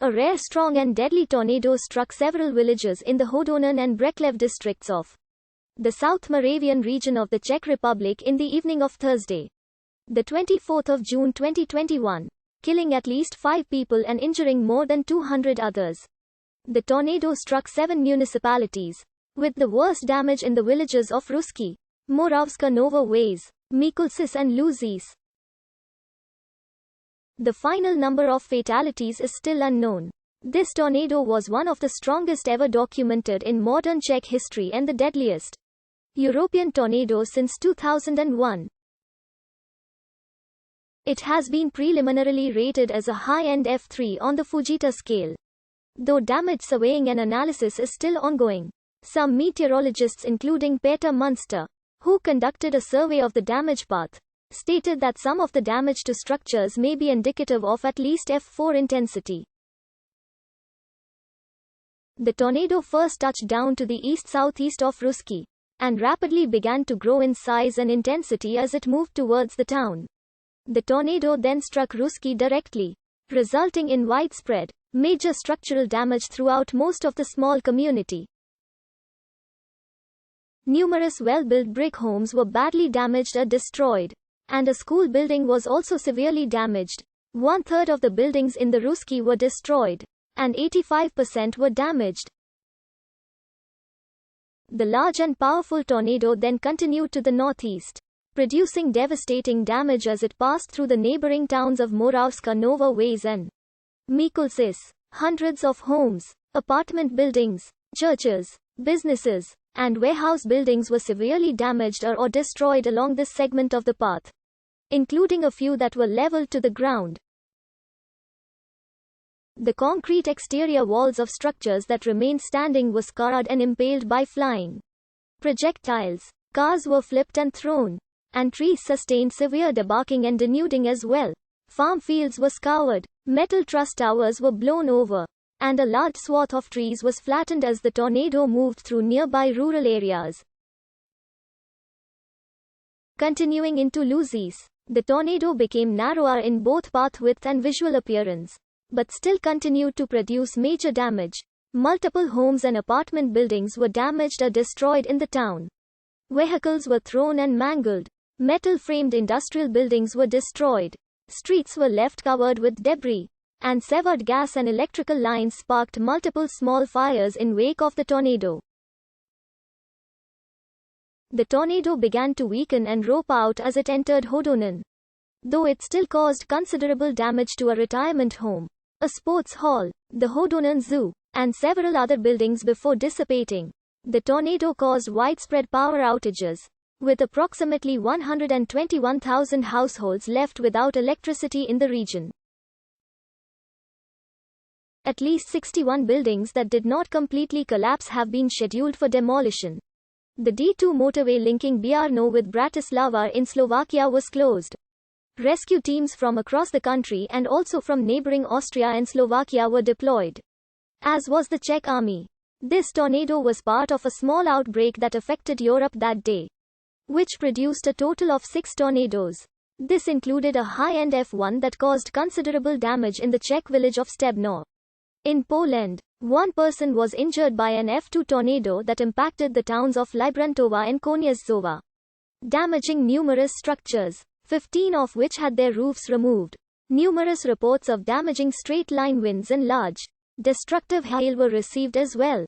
A rare, strong and deadly tornado struck several villages in the Hodonín and Břeclav districts of the South Moravian region of the Czech Republic in the evening of Thursday, the 24th of June 2021, killing at least 5 people and injuring more than 200 others. The tornado struck 7 municipalities, with the worst damage in the villages of Ruský, Moravská Nová Ves, Mikulčice and Lužice. The final number of fatalities is still unknown. This tornado was one of the strongest ever documented in modern Czech history and the deadliest European tornado since 2001. It has been preliminarily rated as a high-end F3 on the Fujita scale, though damage surveying and analysis is still ongoing. Some meteorologists, including Peter Munster, who conducted a survey of the damage path, stated that some of the damage to structures may be indicative of at least F4 intensity. The tornado first touched down to the east-southeast of Ruský, and rapidly began to grow in size and intensity as it moved towards the town. The tornado then struck Ruský directly, resulting in widespread, major structural damage throughout most of the small community. Numerous well-built brick homes were badly damaged or destroyed, and a school building was also severely damaged. 1/3 of the buildings in the Ruský were destroyed, and 85% were damaged. The large and powerful tornado then continued to the northeast, producing devastating damage as it passed through the neighboring towns of Moravská Nová Ves and Mikulčice. Hundreds of homes, apartment buildings, churches, businesses, and warehouse buildings were severely damaged or destroyed along this segment of the path, including a few that were leveled to the ground. The concrete exterior walls of structures that remained standing were scarred and impaled by flying projectiles. Cars were flipped and thrown, and trees sustained severe debarking and denuding as well. Farm fields were scoured, metal truss towers were blown over, and a large swath of trees was flattened as the tornado moved through nearby rural areas. Continuing into Lužice, the tornado became narrower in both path width and visual appearance, but still continued to produce major damage. Multiple homes and apartment buildings were damaged or destroyed in the town. Vehicles were thrown and mangled. Metal-framed industrial buildings were destroyed. Streets were left covered with debris, and severed gas and electrical lines sparked multiple small fires in wake of the tornado. The tornado began to weaken and rope out as it entered Hodonín, though it still caused considerable damage to a retirement home, a sports hall, the Hodonín Zoo, and several other buildings before dissipating. The tornado caused widespread power outages, with approximately 121,000 households left without electricity in the region. At least 61 buildings that did not completely collapse have been scheduled for demolition. The D2 motorway linking Brno with Bratislava in Slovakia was closed. Rescue teams from across the country and also from neighboring Austria and Slovakia were deployed, as was the Czech army. This tornado was part of a small outbreak that affected Europe that day, which produced a total of 6 tornadoes. This included a high-end F1 that caused considerable damage in the Czech village of Stebno. In Poland, 1 person was injured by an F2 tornado that impacted the towns of Librantová and Konieczowa, damaging numerous structures, 15 of which had their roofs removed. Numerous reports of damaging straight-line winds and large, destructive hail were received as well.